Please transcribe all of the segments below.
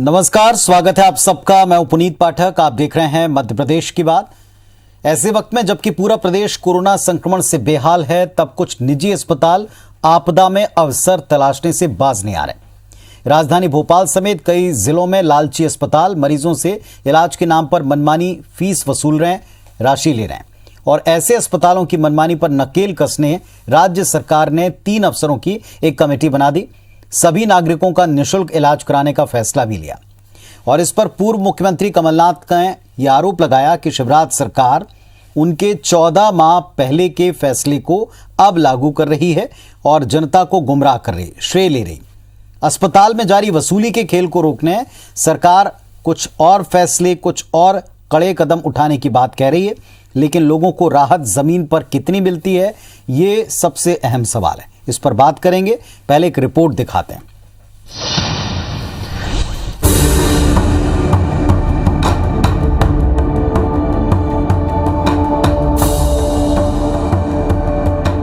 नमस्कार, स्वागत है आप सबका। मैं पुनीत पाठक। आप देख रहे हैं मध्य प्रदेश की बात। ऐसे वक्त में जबकि पूरा प्रदेश कोरोना संक्रमण से बेहाल है, तब कुछ निजी अस्पताल आपदा में अवसर तलाशने से बाज नहीं आ रहे। राजधानी भोपाल समेत कई जिलों में लालची अस्पताल मरीजों से इलाज के नाम पर मनमानी फीस वसूल रहे हैं, राशि ले रहे हैं। और ऐसे अस्पतालों की मनमानी पर नकेल कसने राज्य सरकार ने 3 अफसरों की एक कमेटी बना दी। सभी नागरिकों का निःशुल्क इलाज कराने का फैसला भी लिया। और इस पर पूर्व मुख्यमंत्री कमलनाथ ने यह आरोप लगाया कि शिवराज सरकार उनके 14 माह पहले के फैसले को अब लागू कर रही है और जनता को गुमराह कर रही, श्रेय ले रही। अस्पताल में जारी वसूली के खेल को रोकने सरकार कुछ और फैसले, कुछ और कड़े कदम उठाने की बात कह रही है, लेकिन लोगों को राहत जमीन पर कितनी मिलती है, ये सबसे अहम सवाल है। इस पर बात करेंगे। पहले एक रिपोर्ट दिखाते हैं।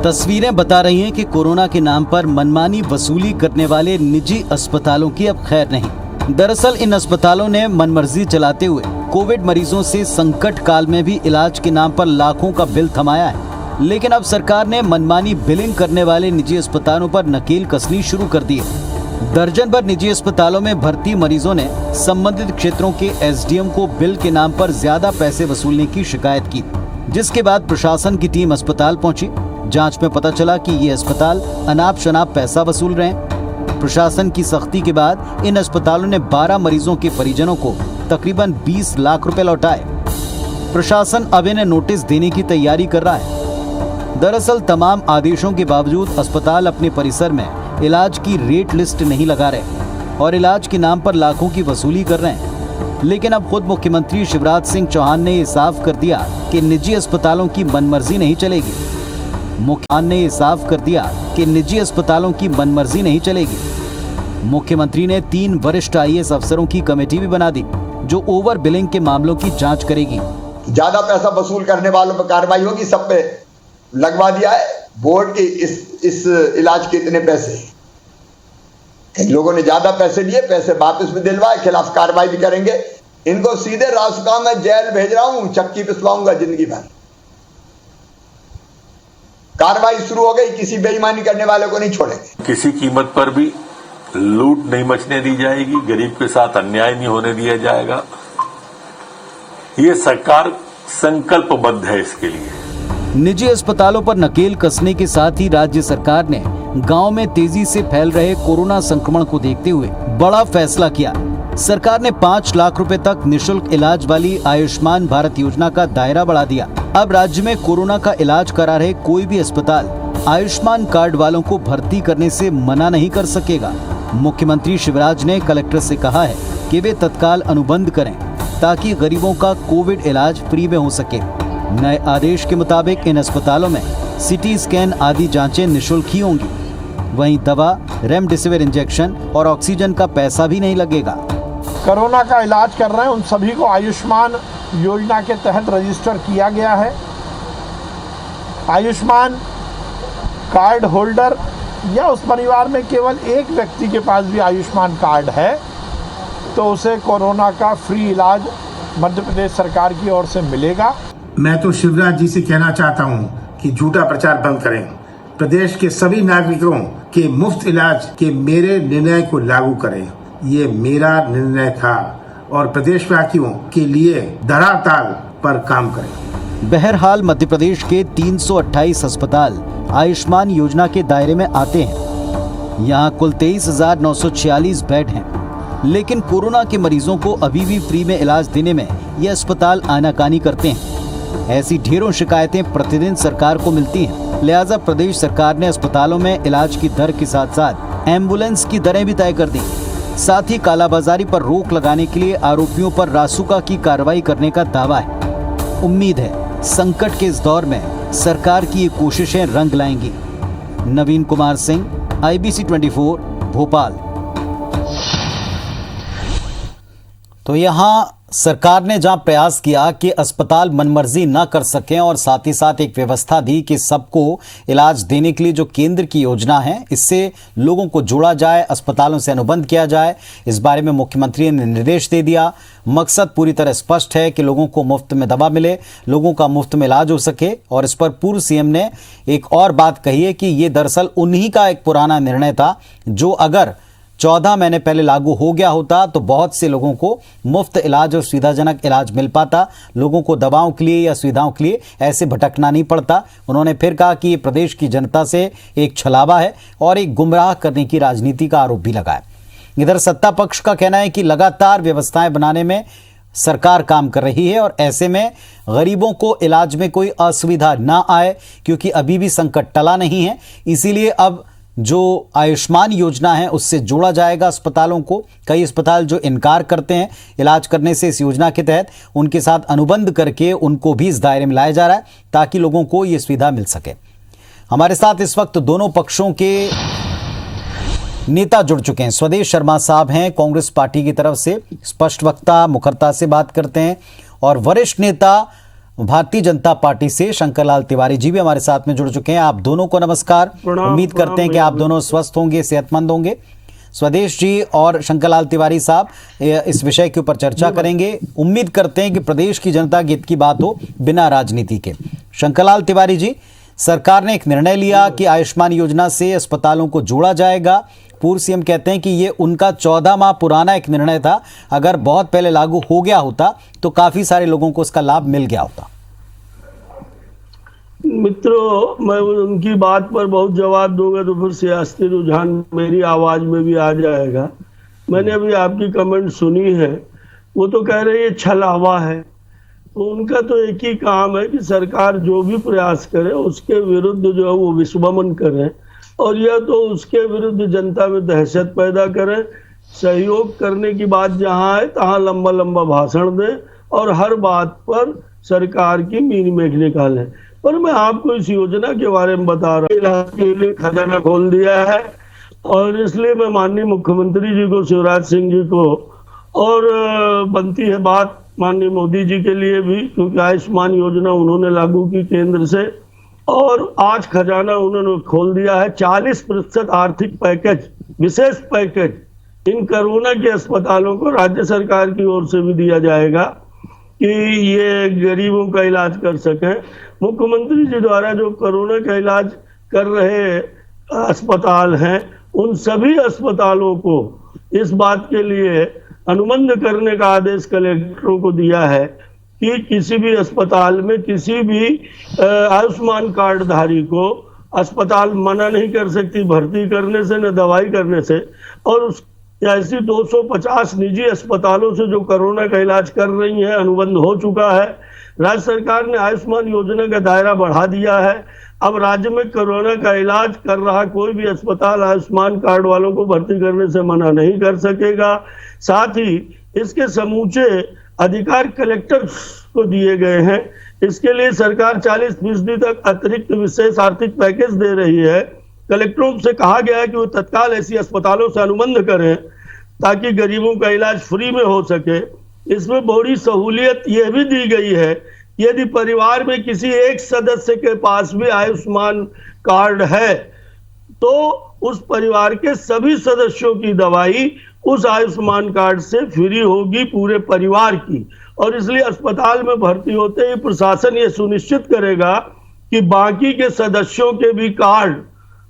तस्वीरें बता रही हैं कि कोरोना के नाम पर मनमानी वसूली करने वाले निजी अस्पतालों की अब खैर नहीं। दरअसल इन अस्पतालों ने मनमर्जी चलाते हुए कोविड मरीजों से संकट काल में भी इलाज के नाम पर लाखों का बिल थमाया है। लेकिन अब सरकार ने मनमानी बिलिंग करने वाले निजी अस्पतालों पर नकेल कसनी शुरू कर दी है। दर्जन भर निजी अस्पतालों में भर्ती मरीजों ने संबंधित क्षेत्रों के एसडीएम को बिल के नाम पर ज्यादा पैसे वसूलने की शिकायत की, जिसके बाद प्रशासन की टीम अस्पताल पहुंची। जांच में पता चला कि ये अस्पताल अनाप शनाप पैसा वसूल रहे हैं। प्रशासन की सख्ती के बाद इन अस्पतालों ने 12 मरीजों के परिजनों को तकरीबन 20 लाख रुपए लौटाए। प्रशासन अब इन्हें नोटिस देने की तैयारी कर रहा है। दरअसल तमाम आदेशों के बावजूद अस्पताल अपने परिसर में इलाज की रेट लिस्ट नहीं लगा रहे और इलाज के नाम पर लाखों की वसूली कर रहे हैं। लेकिन अब खुद मुख्यमंत्री शिवराज सिंह चौहान ने ये साफ कर दिया कि निजी अस्पतालों की मनमर्जी नहीं चलेगी। मुख्यमंत्री ने 3 वरिष्ठ आईएएस अफसरों की कमेटी भी बना दी, जो ओवर बिलिंग के मामलों की जांच करेगी। ज्यादा पैसा वसूल करने वालों पर कार्रवाई होगी, सब पे लगवा दिया है बोर्ड के इस इलाज के इतने पैसे। कई लोगों ने ज्यादा पैसे लिए, पैसे वापस भी दिलवाए, खिलाफ कार्रवाई भी करेंगे। इनको सीधे रासुका में जेल भेज रहा हूं, चक्की पिसवाऊंगा जिंदगी भर। कार्रवाई शुरू हो गई, किसी बेईमानी करने वाले को नहीं छोड़ेंगे। किसी कीमत पर भी लूट नहीं मचने दी जाएगी, गरीब के साथ अन्याय नहीं होने दिया जाएगा। ये सरकार संकल्पबद्ध है इसके लिए। निजी अस्पतालों पर नकेल कसने के साथ ही राज्य सरकार ने गांव में तेजी से फैल रहे कोरोना संक्रमण को देखते हुए बड़ा फैसला किया। सरकार ने 5 लाख रुपए तक निःशुल्क इलाज वाली आयुष्मान भारत योजना का दायरा बढ़ा दिया। अब राज्य में कोरोना का इलाज करा रहे कोई भी अस्पताल आयुष्मान कार्ड वालों को भर्ती करने से मना नहीं कर सकेगा। मुख्यमंत्री शिवराज ने कलेक्टर से कहा है कि वे तत्काल अनुबंध करें, ताकि गरीबों का कोविड इलाज फ्री में हो सके। नए आदेश के मुताबिक इन अस्पतालों में सीटी स्कैन आदि जांचें निःशुल्क ही होंगी। वहीं दवा, रेमडेसिविर इंजेक्शन और ऑक्सीजन का पैसा भी नहीं लगेगा। कोरोना का इलाज कर रहे हैं उन सभी को आयुष्मान योजना के तहत रजिस्टर किया गया है। आयुष्मान कार्ड होल्डर या उस परिवार में केवल एक व्यक्ति के पास भी आयुष्मान कार्ड है, तो उसे कोरोना का फ्री इलाज मध्य प्रदेश सरकार की ओर से मिलेगा। मैं तो शिवराज जी से कहना चाहता हूं कि झूठा प्रचार बंद करें। प्रदेश के सभी नागरिकों के मुफ्त इलाज के मेरे निर्णय को लागू करें। ये मेरा निर्णय था और प्रदेशवासियों के लिए धरातल पर काम करें। बहरहाल मध्य प्रदेश के 328 अस्पताल आयुष्मान योजना के दायरे में आते हैं। यहाँ कुल 23,946 बेड हैं, लेकिन कोरोना के मरीजों को अभी भी फ्री में इलाज देने में ये अस्पताल आनाकानी करते हैं। ऐसी ढेरों शिकायतें प्रतिदिन सरकार को मिलती हैं। लिहाजा प्रदेश सरकार ने अस्पतालों में इलाज की दर के साथ साथ एम्बुलेंस की दरें भी तय कर दी। साथ ही कालाबाजारी पर रोक लगाने के लिए आरोपियों पर रासुका की कार्रवाई करने का दावा है। उम्मीद है संकट के इस दौर में सरकार की ये कोशिशें रंग लाएंगी। नवीन कुमार सिंह, IBC 24, भोपाल। तो यहाँ सरकार ने जहां प्रयास किया कि अस्पताल मनमर्जी न कर सकें और साथ ही साथ एक व्यवस्था दी कि सबको इलाज देने के लिए जो केंद्र की योजना है इससे लोगों को जोड़ा जाए, अस्पतालों से अनुबंध किया जाए, इस बारे में मुख्यमंत्री ने निर्देश दे दिया। मकसद पूरी तरह स्पष्ट है कि लोगों को मुफ्त में दवा मिले, लोगों का मुफ्त में इलाज हो सके। और इस पर पूर्व सीएम ने एक और बात कही है कि ये दरअसल उन्हीं का एक पुराना निर्णय था जो अगर 14 महीने पहले लागू हो गया होता तो बहुत से लोगों को मुफ्त इलाज और सुविधाजनक इलाज मिल पाता, लोगों को दवाओं के लिए या सुविधाओं के लिए ऐसे भटकना नहीं पड़ता। उन्होंने फिर कहा कि ये प्रदेश की जनता से एक छलावा है और एक गुमराह करने की राजनीति का आरोप भी लगाया। इधर सत्ता पक्ष का कहना है कि लगातार व्यवस्थाएं बनाने में सरकार काम कर रही है और ऐसे में गरीबों को इलाज में कोई असुविधा ना आए, क्योंकि अभी भी संकट टला नहीं है। इसीलिए अब जो आयुष्मान योजना है उससे जोड़ा जाएगा अस्पतालों को। कई अस्पताल जो इनकार करते हैं इलाज करने से इस योजना के तहत, उनके साथ अनुबंध करके उनको भी इस दायरे में लाया जा रहा है ताकि लोगों को ये सुविधा मिल सके। हमारे साथ इस वक्त दोनों पक्षों के नेता जुड़ चुके हैं। स्वदेश शर्मा साहब हैं कांग्रेस पार्टी की तरफ से, स्पष्ट वक्ता, मुखरता से बात करते हैं। और वरिष्ठ नेता भारतीय जनता पार्टी से शंकरलाल तिवारी जी भी हमारे साथ में जुड़ चुके हैं। आप दोनों को नमस्कार। उम्मीद करते हैं कि आप दोनों स्वस्थ होंगे, सेहतमंद होंगे। स्वदेश जी और शंकरलाल तिवारी साहब इस विषय के ऊपर चर्चा करेंगे। उम्मीद करते हैं कि प्रदेश की जनता के हित की बात हो, बिना राजनीति के। शंकरलाल तिवारी जी, सरकार ने एक निर्णय लिया कि आयुष्मान योजना से अस्पतालों को जोड़ा जाएगा। पूर्व सीएम कहते हैं कि ये उनका 14 माह पुराना एक निर्णय था, अगर बहुत पहले लागू हो गया होता तो काफी सारे लोगों को इसका लाभ मिल गया होता। मित्रों, मैं उनकी बात पर बहुत जवाब दूंगा तो फिर सियासती रुझान मेरी आवाज में भी आ जाएगा। मैंने अभी आपकी कमेंट सुनी है, वो तो कह रहे हैं छलावा है। तो उनका तो एक ही काम है कि सरकार जो भी प्रयास करे उसके विरुद्ध जो है वो विस्मरण करे, और यह तो उसके विरुद्ध जनता में दहशत पैदा करे। सहयोग करने की बात जहां है तहां लंबा लंबा भाषण दे और हर बात पर सरकार की मीन मेघ निकाले। पर मैं आपको इस योजना के बारे में बता रहा हूँ। इलाज के लिए खजाना खोल दिया है और इसलिए मैं माननीय मुख्यमंत्री जी को, शिवराज सिंह जी को, और बनती है बात माननीय मोदी जी के लिए भी, क्योंकि आयुष्मान योजना उन्होंने लागू की केंद्र से, और आज खजाना उन्होंने खोल दिया है। 40% आर्थिक पैकेज, विशेष पैकेज इन कोरोना के अस्पतालों को राज्य सरकार की ओर से भी दिया जाएगा कि ये गरीबों का इलाज कर सकें। मुख्यमंत्री जी द्वारा जो कोरोना का इलाज कर रहे अस्पताल हैं, उन सभी अस्पतालों को इस बात के लिए अनुबंध करने का आदेश कलेक्टरों को दिया है कि किसी भी अस्पताल में किसी भी आयुष्मान कार्ड धारी को अस्पताल मना नहीं कर सकती भर्ती करने से, न दवाई करने से। और उस ऐसी 250 निजी अस्पतालों से जो कोरोना का इलाज कर रही हैं अनुबंध हो चुका है। राज्य सरकार ने आयुष्मान योजना का दायरा बढ़ा दिया है। अब राज्य में कोरोना का इलाज कर रहा कोई भी अस्पताल आयुष्मान कार्ड वालों को भर्ती करने से मना नहीं कर सकेगा। साथ ही इसके समूचे अधिकार कलेक्टर को दिए गए हैं। इसके लिए सरकार 40% तक अतिरिक्त विशेष आर्थिक पैकेज दे रही है। कलेक्टरों से कहा गया है कि वो तत्काल ऐसी अस्पतालों से अनुबंध करें ताकि गरीबों का इलाज फ्री में हो सके। इसमें बड़ी सहूलियत यह भी दी गई है, यदि परिवार में किसी एक सदस्य के पास भी आयुष्मान कार्ड है तो उस परिवार के सभी सदस्यों की दवाई उस आयुष्मान कार्ड से फ्री होगी, पूरे परिवार की। और इसलिए अस्पताल में भर्ती होते ही प्रशासन ये सुनिश्चित करेगा कि बाकी के सदस्यों के भी कार्ड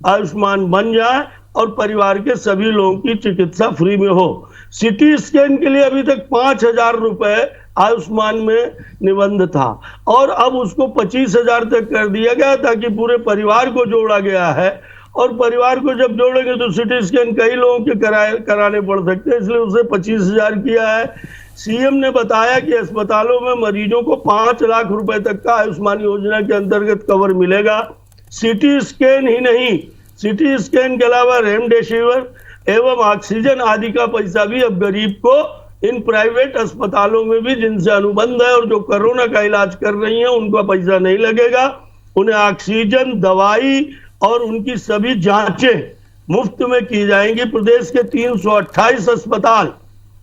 आयुष्मान बन जाए और परिवार के सभी लोगों की चिकित्सा फ्री में हो। सिटी स्कैन के लिए अभी तक 5,000 रुपए आयुष्मान में निबंध था और अब उसको 25,000 तक कर दिया गया ताकि पूरे परिवार को जोड़ा गया है। और परिवार को जब जोड़ेंगे तो सिटी स्कैन कई लोगों के कराने पड़ सकते हैं, इसलिए उसे 25,000 किया है। सीएम ने बताया कि अस्पतालों में मरीजों को 5 लाख रुपए तक का आयुष्मान योजना के अंतर्गत कवर मिलेगा। सिटी स्कैन ही नहीं, सिटी स्कैन के अलावा रेमडेसिविर एवं ऑक्सीजन आदि का पैसा भी अब गरीब को इन प्राइवेट अस्पतालों में भी जिनसे अनुबंध है और जो कोरोना का इलाज कर रही हैं उनका पैसा नहीं लगेगा। उन्हें ऑक्सीजन, दवाई और उनकी सभी जांचें मुफ्त में की जाएंगी। प्रदेश के 328 अस्पताल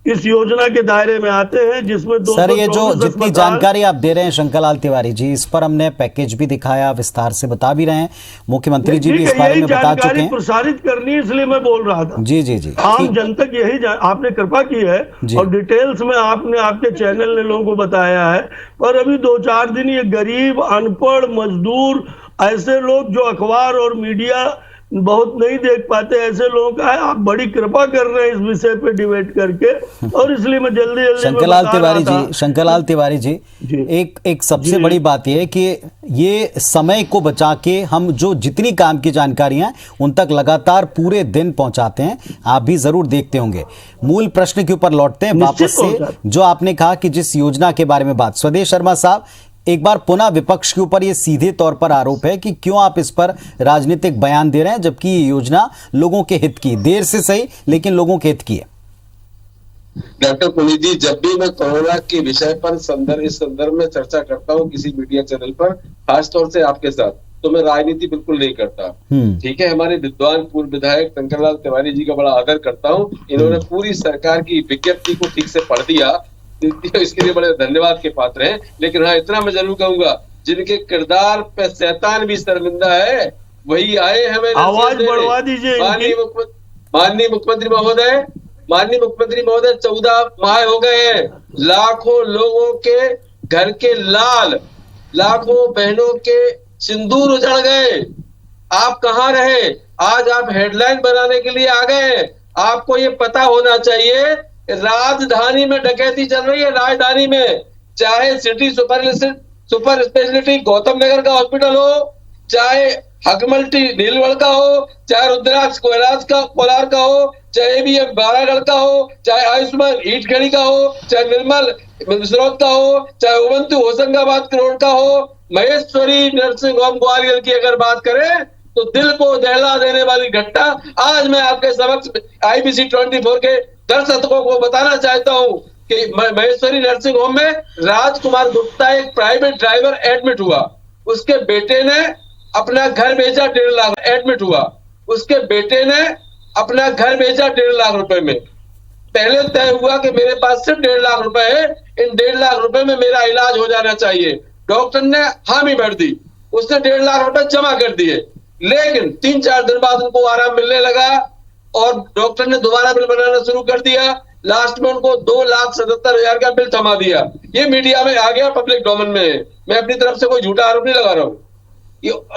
इस योजना के दायरे में आते हैं, जिसमें सर ये जो जितनी जानकारी आप दे रहे हैं शंकरलाल तिवारी जी, इस पर हमने पैकेज भी दिखाया, विस्तार से बता भी रहे हैं, मुख्यमंत्री जी भी इस बारे में बता चुके हैं। प्रसारित करनी है, इसलिए मैं बोल रहा था। जी जी जी, आम जनता की यही आपने कृपा की है और डिटेल्स में आपने आपके चैनल ने लोगों को बताया है। पर अभी 2-4 दिन ये गरीब, अनपढ़, मजदूर, ऐसे लोग जो अखबार और मीडिया बहुत नहीं देख पाते, ऐसे लोगों का है। आप बड़ी कृपा कर रहे हैं इस विषय पे डिबेट करके, और इसलिए मैं जल्दी शंकरलाल तिवारी जी एक सबसे बड़ी बात यह है कि ये समय को बचा के हम जो जितनी काम की जानकारियां उन तक लगातार पूरे दिन पहुंचाते हैं, आप भी जरूर देखते होंगे। मूल प्रश्न के ऊपर लौटते हैं वापस से, जो आपने कहा कि जिस योजना के बारे में बात, स्वदेश शर्मा साहब एक बार पुनः विपक्ष के ऊपर ये सीधे तौर पर आरोप है कि क्यों आप इस पर राजनीतिक बयान दे रहे हैं, जबकि ये योजना लोगों के हित की, देर से सही लेकिन लोगों के हित की है। डॉक्टर पुनीत जी, जब भी मैं कोरोना के विषय पर इस संदर्भ में चर्चा करता हूँ किसी मीडिया चैनल पर, खासतौर से आपके साथ, तो मैं राजनीति बिल्कुल नहीं करता। ठीक है, हमारे विद्वान पूर्व विधायक शंकरलाल तिवारी जी का बड़ा आदर करता हूँ। इन्होंने पूरी सरकार की विज्ञप्ति को ठीक से पढ़ दिया, इसके लिए बड़े धन्यवाद के पात्र हैं। लेकिन हाँ, इतना मैं जरूर कहूंगा, जिनके किरदार पे शैतान भी शर्मिंदा है वही आए हमें आवाज बढ़वा दीजिए। माननीय मुख्यमंत्री महोदय 14 माह हो गए हैं, लाखों लोगों के घर के लाल, लाखों बहनों के सिंदूर उजड़ गए। आप कहाँ रहे? आज आप हेडलाइन बनाने के लिए आ गए। आपको ये पता होना चाहिए राजधानी में डकैती चल रही है। राजधानी में चाहे city super speciality Gautam Nagar का हॉस्पिटल हो, चाहे हकमल्टी नीलवड़ का हो, चाहे रुद्राक्ष कोलार का हो, चाहे एबीएम बारागढ़ का हो, चाहे आयुष्मान ईटगढ़ी का हो, चाहे निर्मल मिसरौद का हो, चाहे उबंटू होशंगाबाद रोड का हो, महेश्वरी नर्सिंग होम ग्वालियर की अगर बात करें तो दिल को दहला देने वाली घटना आज मैं आपके समक्ष IBC 24 के दर्शकों को बताना चाहता हूं कि महेश्वरी नर्सिंग होम में राजकुमार गुप्ता एक प्राइवेट ड्राइवर एडमिट हुआ। उसके बेटे ने अपना घर भेजा 1.5 लाख एडमिट हुआ। उसके बेटे ने अपना घर भेजा 1.5 लाख रुपए में। पहले तय हुआ कि मेरे पास सिर्फ 1.5 लाख रुपए है, इन 1.5 लाख रुपए में मेरा इलाज हो जाना चाहिए। डॉक्टर ने हामी भर दी, उसने 1.5 लाख रुपए जमा कर दिए। लेकिन 3-4 दिन बाद उनको आराम मिलने लगा और डॉक्टर ने दोबारा बिल बनाना शुरू कर दिया। लास्ट में उनको 2,77,000 का बिल थमा दिया। ये मीडिया में आ गया, पब्लिक डोमेन में है। मैं अपनी तरफ से कोई झूठा आरोप नहीं लगा रहा हूं।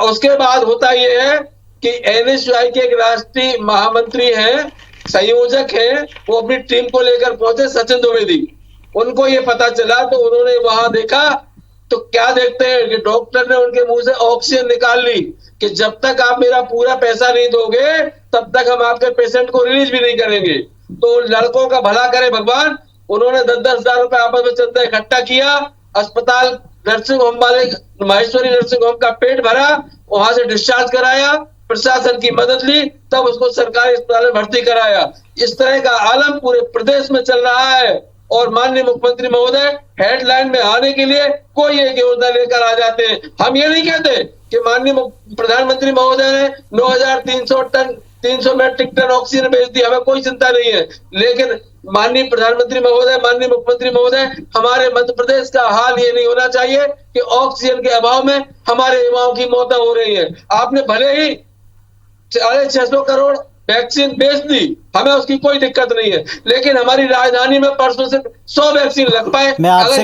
उसके बाद होता यह है कि NSY के एक राष्ट्रीय महामंत्री हैं, संयोजक हैं, वो अपनी टीम को लेकर पहुंचे, सचिन द्विवेदी। उनको ये पता चला तो उन्होंने वहां देखा तो क्या देखते हैं कि डॉक्टर ने उनके मुंह से ऑक्सीजन निकाल ली कि जब तक आप मेरा पूरा पैसा नहीं दोगे तब तक हम आपके पेशेंट को रिलीज भी नहीं करेंगे। तो लड़कों का भला करे भगवान, उन्होंने 10-10 हजार रुपए आपस में चंदा इकट्ठा किया। अस्पताल नर्सिंग होम वाले महेश्वरी नर्सिंग होम का पेट भरा, वहां से डिस्चार्ज कराया, प्रशासन की मदद ली, तब उसको सरकारी अस्पताल में भर्ती कराया। इस तरह का आलम पूरे प्रदेश में चल रहा है और माननीय मुख्यमंत्री महोदय हेडलाइन में आने के लिए कोई एक योजना लेकर आ जाते हैं। हम ये नहीं कहते कि माननीय प्रधानमंत्री महोदय ने 9,300 मेट्रिक टन ऑक्सीजन भेज दी, हमें कोई चिंता नहीं है। लेकिन माननीय प्रधानमंत्री महोदय, माननीय मुख्यमंत्री महोदय, हमारे मध्य प्रदेश का हाल ये नहीं होना चाहिए कि ऑक्सीजन के अभाव में हमारे युवाओं की मौतें हो रही है। आपने भले ही 650 करोड़ वैक्सीन बेच दी, हमें उसकी कोई दिक्कत नहीं है, लेकिन हमारी राजधानी में परसों से 100 वैक्सीन लग पाए। मैं आपसे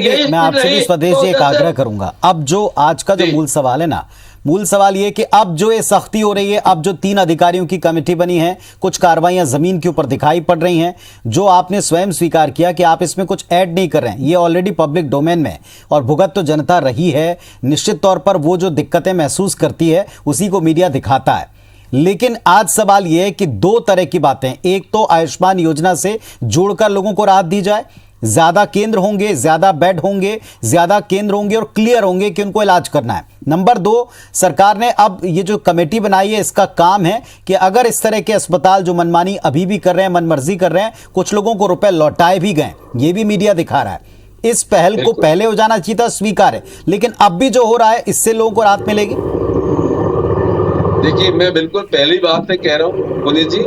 भी स्वदेश जी एक आग्रह करूंगा। अब जो आज का जो मूल सवाल है ना, मूल सवाल ये कि अब जो ये सख्ती हो रही है, अब जो 3 अधिकारियों की कमेटी बनी है, कुछ कार्रवाइयां जमीन के ऊपर दिखाई पड़ रही हैं, जो आपने स्वयं स्वीकार किया कि आप इसमें कुछ ऐड नहीं कर रहे हैं, ये ऑलरेडी पब्लिक डोमेन में और भुगत तो जनता रही है। निश्चित तौर पर वो जो दिक्कतें महसूस करती है उसी को मीडिया दिखाता है। लेकिन आज सवाल यह है कि 2 तरह की बातें, एक तो आयुष्मान योजना से जोड़कर लोगों को राहत दी जाए, ज्यादा केंद्र होंगे, ज्यादा बेड होंगे, ज्यादा केंद्र होंगे और क्लियर होंगे कि उनको इलाज करना है। नंबर 2, सरकार ने अब ये जो कमेटी बनाई है, इसका काम है कि अगर इस तरह के अस्पताल जो मनमानी अभी भी कर रहे हैं, मनमर्जी कर रहे हैं, कुछ लोगों को रुपए लौटाए भी गए, ये भी मीडिया दिखा रहा है। इस पहल को पहले हो जाना चाहिए था, स्वीकार है, लेकिन अब भी जो हो रहा है इससे लोगों को राहत मिलेगी। देखिए, मैं बिल्कुल पहली बात से कह रहा हूँ पुनीत जी,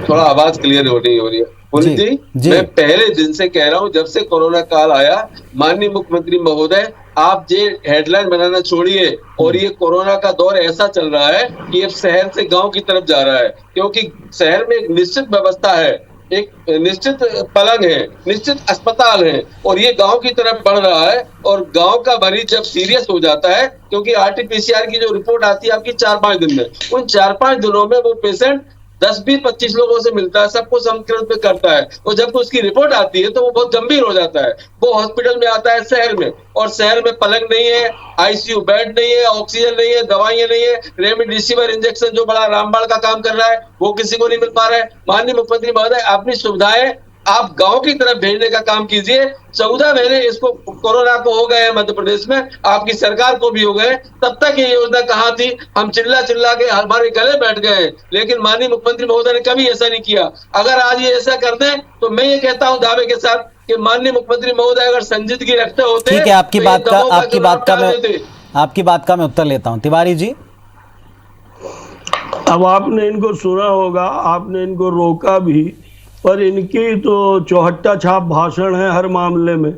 थोड़ा आवाज क्लियर हो रही है। पुनीत जी, मैं पहले दिन से कह रहा हूं, जब से कोरोना काल आया, माननीय मुख्यमंत्री महोदय, आप ये हेडलाइन बनाना छोड़िए और ये कोरोना का दौर ऐसा चल रहा है कि अब शहर से गांव की तरफ जा रहा है, क्योंकि शहर में एक निश्चित व्यवस्था है, एक निश्चित पलंग है, निश्चित अस्पताल है, और ये गांव की तरफ बढ़ रहा है। और गांव का मरीज जब सीरियस हो जाता है, क्योंकि आरटीपीसीआर की जो रिपोर्ट आती है आपकी 4-5 दिन में, उन 4-5 दिनों में वो पेशेंट 10-20-25 लोगों से मिलता है, सबको संक्रमित में करता है, और जब उसकी रिपोर्ट आती है तो वो बहुत गंभीर हो जाता है। वो हॉस्पिटल में आता है शहर में, और शहर में पलंग नहीं है, आईसीयू बेड नहीं है, ऑक्सीजन नहीं है, दवाइयां नहीं है, रेमडेसिविर इंजेक्शन जो बड़ा रामबाण का काम कर रहा है वो किसी को नहीं मिल पा रहा है। माननीय मुख्यमंत्री महोदय, अपनी सुविधाएं आप गांव की तरफ भेजने का काम कीजिए। 14 महीने इसको कोरोना को हो गए हैं मध्य प्रदेश में, आपकी सरकार को भी हो गए, तब तक ये योजना कहाँ थी? हम चिल्ला चिल्ला के हमारे गले बैठ गए, लेकिन माननीय मुख्यमंत्री महोदय ने कभी ऐसा नहीं किया। अगर आज ये ऐसा कर दें तो मैं ये कहता हूं दावे के साथ कि माननीय मुख्यमंत्री महोदय अगर संजीदगी रखते होते, ठीक है, आपकी बात का मैं उत्तर लेता हूं। तिवारी जी, अब आपने इनको सुना होगा, आपने इनको रोका भी, पर इनकी तो चौहट्टा छाप भाषण है हर मामले में,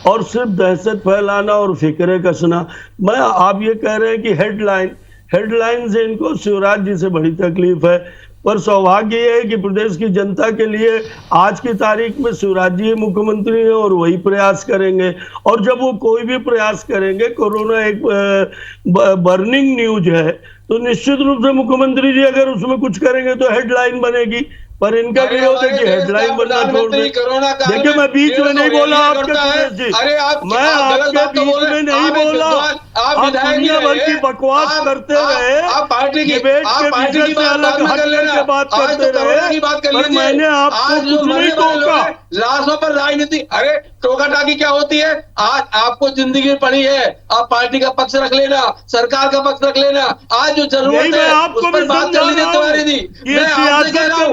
और सिर्फ दहशत फैलाना और फिक्रे कसना। आप ये कह रहे हैं कि हेडलाइन से इनको शिवराज जी से बड़ी तकलीफ है, पर सौभाग्य ये है कि प्रदेश की जनता के लिए आज की तारीख में शिवराज जी मुख्यमंत्री हैं और वही प्रयास करेंगे। और जब वो कोई भी प्रयास करेंगे, कोरोना एक बर्निंग न्यूज है, तो निश्चित रूप से मुख्यमंत्री जी अगर उसमें कुछ करेंगे तो हेडलाइन बनेगी। पर इनका विरोध है कि हेडलाइन बनना छोड़ दे। देखिए, मैं बीच में नहीं बोला आपके जी, मैं आपके बीच में नहीं बोला, आप दुनिया भर की बकवास करते रहे, डिबेट के विषय में अलग हट करके बात करते रहे, पर मैंने आपको कुछ नहीं टोका। लाशों पर राजनीति, अरे टोका टाकी क्या होती है? आज आपको जिंदगी पड़ी है, आप पार्टी का पक्ष रख लेना, सरकार का पक्ष रख लेना। आज जो जरूरत है उस पर बात कर लीजिए तिवारी जी। मैं आपसे कह रहा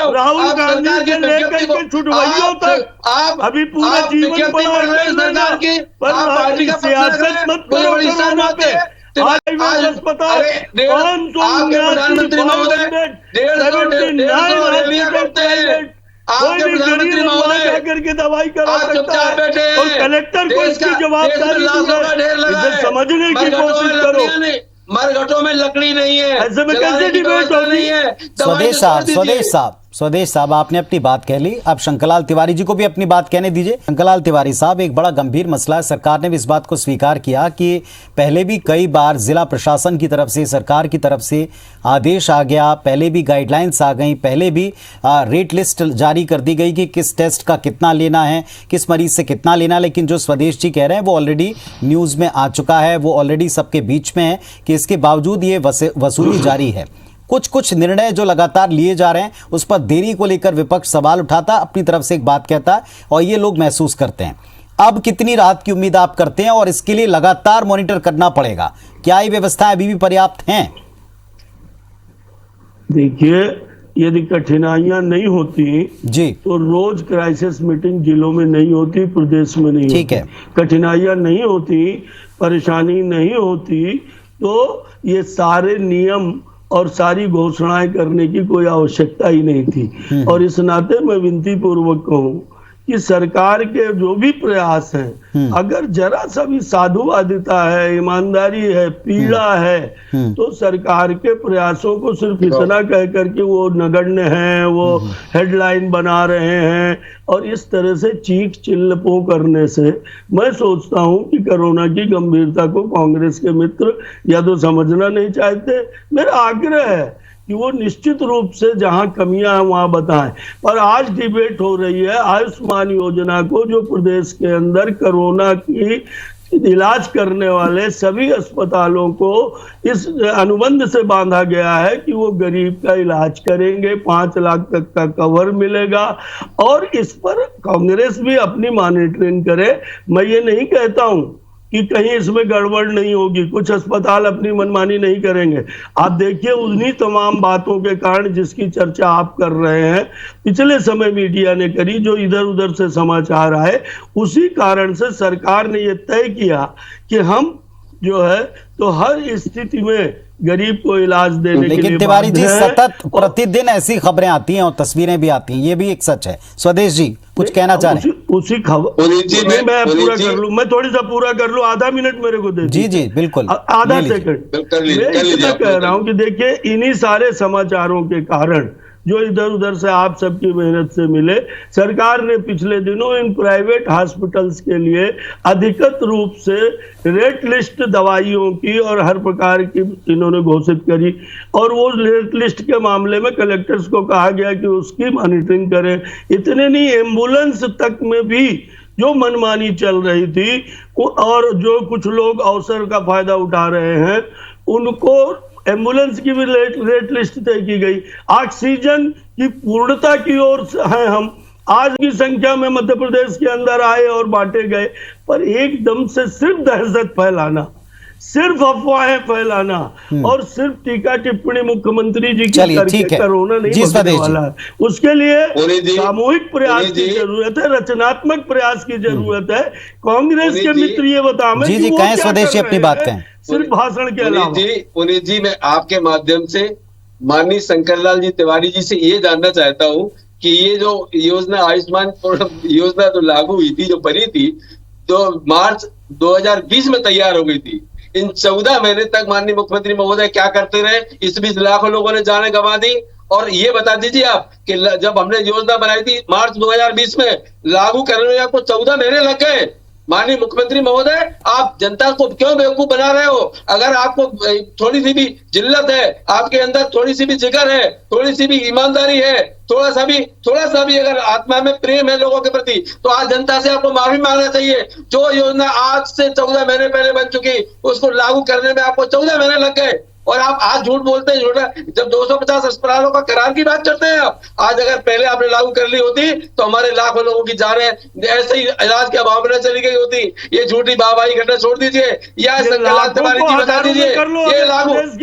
हूँ, राहुल गांधी से लेकर के छुटवाइयों तक आप अभी पूरा जीवन पड़ा की पार्टी का सियासत मत करो कोरोना पे। अस्पताल प्रधानमंत्री महोदय 150 रैलियां करते हैं, आपके प्रधानमंत्री महोदय करके दवाई करा सकता है, और कलेक्टर को इसकी जवाबदारी समझने की कोशिश करो। मरघटों में लकड़ी नहीं है, ऐसे में कैसे डिबेट हो रही है? स्वदेश साहब, आपने अपनी बात कह ली, अब शंकरलाल तिवारी जी को भी अपनी बात कहने दीजिए। शंकरलाल तिवारी साहब, एक बड़ा गंभीर मसला है। सरकार ने भी इस बात को स्वीकार किया कि पहले भी कई बार जिला प्रशासन की तरफ से, सरकार की तरफ से आदेश आ गया, पहले भी गाइडलाइंस आ गई, पहले भी रेट लिस्ट जारी कर दी गई कि किस टेस्ट का कितना लेना है, किस मरीज से कितना लेना है। लेकिन जो स्वदेश जी कह रहे हैं वो ऑलरेडी न्यूज में आ चुका है, वो ऑलरेडी सबके बीच में है कि इसके बावजूद ये वसूली जारी है। कुछ निर्णय जो लगातार लिए जा रहे हैं उस पर देरी को लेकर विपक्ष सवाल उठाता, अपनी तरफ से एक बात कहता है, और ये लोग महसूस करते हैं। अब कितनी राहत की उम्मीद आप करते हैं, और इसके लिए लगातार मॉनिटर करना पड़ेगा? क्या ये व्यवस्थाएं अभी भी पर्याप्त हैं? देखिए, यदि कठिनाइयां नहीं होती जी तो रोज क्राइसिस मीटिंग जिलों में नहीं होती, प्रदेश में नहीं ठीक है। कठिनाइयां नहीं होती, परेशानी नहीं होती, तो ये सारे नियम और सारी घोषणाएं करने की कोई आवश्यकता ही नहीं थी। और इस नाते मैं विनती पूर्वक कहूं कि सरकार के जो भी प्रयास हैं, अगर जरा सा भी साधुवादिता है, ईमानदारी है, पीड़ा है, तो सरकार के प्रयासों को सिर्फ इतना कह करके वो नगण्य हैं, वो हेडलाइन बना रहे हैं, और इस तरह से चीख चिल्लपों करने से मैं सोचता हूं कि कोरोना की गंभीरता को कांग्रेस के मित्र या तो समझना नहीं चाहते। मेरा आग्रह है कि वो निश्चित रूप से जहां कमियां हैं वहां बताएं। पर आज डिबेट हो रही है आयुष्मान योजना को, जो प्रदेश के अंदर कोरोना की इलाज करने वाले सभी अस्पतालों को इस अनुबंध से बांधा गया है कि वो गरीब का इलाज करेंगे, 5 लाख तक का कवर मिलेगा, और इस पर कांग्रेस भी अपनी मॉनिटरिंग करे। मैं ये नहीं कहता हूं कि कहीं इसमें गड़बड़ नहीं होगी, कुछ अस्पताल अपनी मनमानी नहीं करेंगे। आप देखिए, उन्हीं तमाम बातों के कारण जिसकी चर्चा आप कर रहे हैं, पिछले समय मीडिया ने करी, जो इधर उधर से समाचार आए, उसी कारण से सरकार ने यह तय किया कि हम जो है, तो हर स्थिति में गरीब को इलाज देने के लिए लेकिन तिवारी जी बाध्य है। सतत प्रतिदिन ऐसी खबरें आती हैं और तस्वीरें भी आती हैं, ये भी एक सच है। स्वदेश जी कुछ कहना चाह रहे हैं? उसी खबर पुनीत जी, मैं पूरा पुनीत जी, कर लूं, मैं थोड़ी सा पूरा कर लूं, आधा मिनट मेरे को दे जी जी बिल्कुल, आधा ले लीजिए। सेकंड। कर लीजिए, मैं कर लीजिए, इतना आप कह कर रहा हूं कि देखिए, इन्हीं सारे समाचारों के कारण जो इधर उधर से आप सबकी मेहनत से मिले, सरकार ने पिछले दिनों इन प्राइवेट हॉस्पिटल्स के लिए अधिकृत रूप से रेट लिस्ट दवाइयों की और हर प्रकार की इन्होंने घोषित करी, और वो रेट लिस्ट के मामले में कलेक्टर्स को कहा गया कि उसकी मॉनिटरिंग करें। इतने नहीं, एम्बुलेंस तक में भी जो मनमानी चल रही थी और जो कुछ लोग अवसर का फायदा उठा रहे हैं, उनको एम्बुलेंस की भी रेट लिस्ट तय की गई। ऑक्सीजन की पूर्णता की ओर है हम, आज की संख्या में मध्य प्रदेश के अंदर आए और बांटे गए, पर एकदम से सिर्फ दहशत फैलाना, सिर्फ अफवाहें फैलाना और सिर्फ टीका टिप्पणी मुख्यमंत्री जी की करके कोरोना नहीं होने वाला है। उसके लिए सामूहिक प्रयास की जरूरत है, रचनात्मक प्रयास की जरूरत है। कांग्रेस के मित्र ये बताएं जी जी कहें स्वदेशी अपनी बात कहें, सिर्फ भाषण के अलावा। पुनीत जी, मैं आपके माध्यम से माननीय शंकरलाल जी तिवारी जी से ये जानना चाहता हूँ कि ये जो योजना आयुष्मान योजना तो लागू हुई थी, जो बनी थी, तो मार्च 2020 में तैयार हो गई थी। इन 14 महीने तक माननीय मुख्यमंत्री महोदय क्या करते रहे? इस बीच लाखों लोगों ने जाने गंवा दी। और ये बता दीजिए आप कि जब हमने योजना बनाई थी मार्च 2020 में, लागू करने में आपको 14 महीने लग गए। माननीय मुख्यमंत्री महोदय, आप जनता को क्यों बेवकूफ बना रहे हो? अगर आपको थोड़ी सी भी जिल्लत है, आपके अंदर थोड़ी सी भी जिगर है, थोड़ी सी भी ईमानदारी है, थोड़ा सा भी अगर आत्मा में प्रेम है लोगों के प्रति, तो आज जनता से आपको माफी मांगना चाहिए। जो योजना आज से 14 महीने पहले बन चुकी, उसको लागू करने में आपको 14 महीने लग गए, और आप आज झूठ बोलते हैं। झूठा, जब 250 अस्पतालों का करार की बात करते हैं आप, आज अगर पहले आपने लागू कर ली होती तो हमारे लाखों लोगों की जानें ऐसे ही इलाज के अभाव में चली गई होती। ये झूठी वाहवाही घटना छोड़ दीजिए, या शंकरलाल तिवारी जी बता दीजिए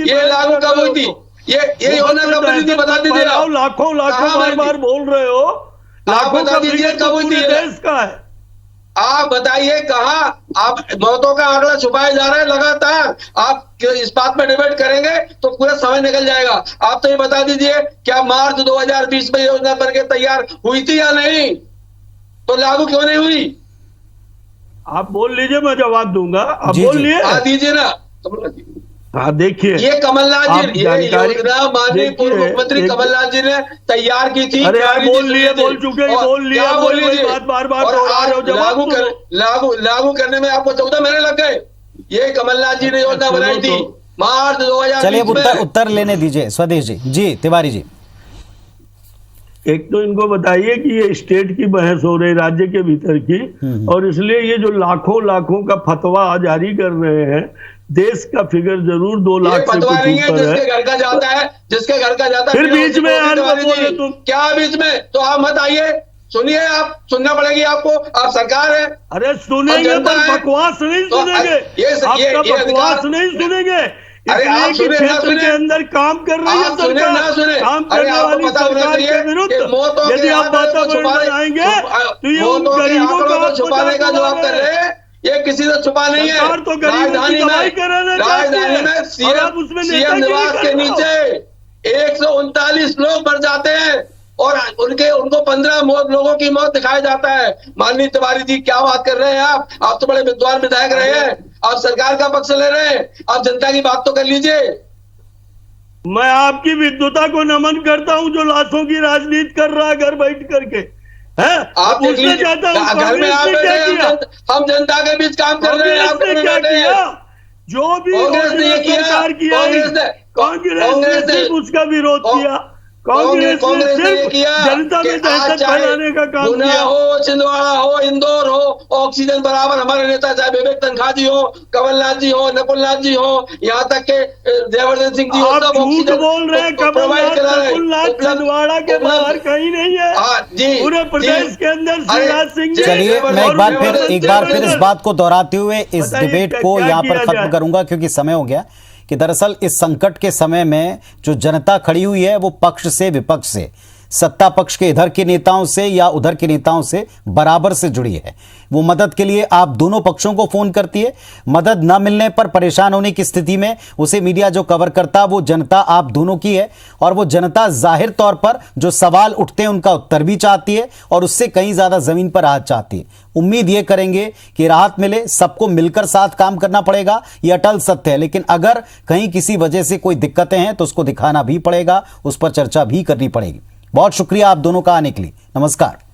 ये लागू कब हुई थी? ये योजना कब बनी थी, बता दीजिए। आप लाखों बार बोल रहे हो, लाखों बता दीजिए कब हुई थी? देश का है, आप बताइए कहाँ? आप मौतों का आंकड़ा छुपाए जा रहे हैं लगातार। आप इस बात में डिबेट करेंगे तो पूरा समय निकल जाएगा। आप तो ये बता दीजिए, क्या मार्च 2020 में योजना बनकर तैयार हुई थी या नहीं? तो लागू क्यों नहीं हुई? आप बोल लीजिए, मैं जवाब दूंगा। आप बोल लिए, दीजिए ना। हाँ देखिए, ये कमलनाथ जी, ये योजना माननीय पूर्व मुख्यमंत्री कमलनाथ जी ने तैयार की थी। अरे यार बोल लिए, बोल चुके, बोल लिए, बात बार लागू करने में आपको 14 महीने लग गए। ये कमलनाथ जी ने योजना बनाई थी मार्च 2020। चलिए उत्तर लेने दीजिए स्वदेश जी। जी तिवारी जी, एक तो इनको बताइए कि ये स्टेट की बहस हो रही, राज्य के भीतर की, और इसलिए ये जो लाखों का फतवा जारी कर रहे हैं, देश का फिगर जरूर 2 लाख से कुछ ऊपर है। जिसके घर का जाता है, फिर बीच में यार बोले तुम क्या? बीच में तो आप मत आइए, सुनिए, आप सुनना पड़ेगी आपको, आप सरकार है। अरे सुनेंगे पर बकवास नहीं सुनेंगे, आपका बकवास नहीं सुनेंगे। क्षेत्र के अंदर काम कर रही है सरकार, काम करने वाली सरकार के विरुद्ध यदि आप वातावरण बनाएंगे तो ये उन गरीबों का छुपाने का जो आप कर रहे हैं, ये किसी से छुपा नहीं है। तो राजधानी में सीएम निवास के नीचे 139 लोग मर जाते हैं और उनको 15 लोगों की मौत दिखाया जाता है। माननीय तिवारी जी, क्या बात कर रहे हैं आप? आप तो बड़े विद्वान विधायक रहे हैं, आप सरकार का पक्ष ले रहे हैं, आप जनता की बात तो कर लीजिए। मैं आपकी विद्वता को नमन करता हूं जो लाशों की राजनीति कर रहा है घर बैठ करके है। आप पूछना चाहता हूं, घर में आप हम जनता के बीच काम कर रहे हैं, आपने क्या किया? जो भी कांग्रेस ने किया, कांग्रेस ने उसका विरोध किया। कांग्रेस ने किया, जनता में दहशत फैलाने का काम किया। हो छिंदवाड़ा हो, इंदौर हो, ऑक्सीजन बराबर हमारे नेता चाहे विवेक तनखा जी हो, कमलनाथ जी हो, नकुलनाथ जी हो, यहाँ तक के जयवर्धन सिंह जी हो, सब ऑक्सीजन बोल रहे हैं। कमलनाथ छिंदवाड़ा के बाहर कहीं नहीं है, पूरे प्रदेश के अंदर शिवराज सिंह। चलिए मैं एक बार फिर इस बात को दोहराते हुए इस डिबेट को यहाँ पर खत्म करूंगा, क्योंकि समय हो गया कि दरअसल इस संकट के समय में जो जनता खड़ी हुई है वो पक्ष से विपक्ष से सत्ता पक्ष के इधर के नेताओं से या उधर के नेताओं से बराबर से जुड़ी है। वो मदद के लिए आप दोनों पक्षों को फोन करती है। मदद न मिलने पर परेशान होने की स्थिति में उसे मीडिया जो कवर करता वो जनता आप दोनों की है, और वो जनता जाहिर तौर पर जो सवाल उठते हैं उनका उत्तर भी चाहती है और उससे कहीं ज्यादा जमीन पर राहत चाहती है। उम्मीद ये करेंगे कि राहत मिले, सबको मिलकर साथ काम करना पड़ेगा, यह अटल सत्य है। लेकिन अगर कहीं किसी वजह से कोई दिक्कतें हैं तो उसको दिखाना भी पड़ेगा, उस पर चर्चा भी करनी पड़ेगी। बहुत शुक्रिया आप दोनों का आने के लिए। नमस्कार।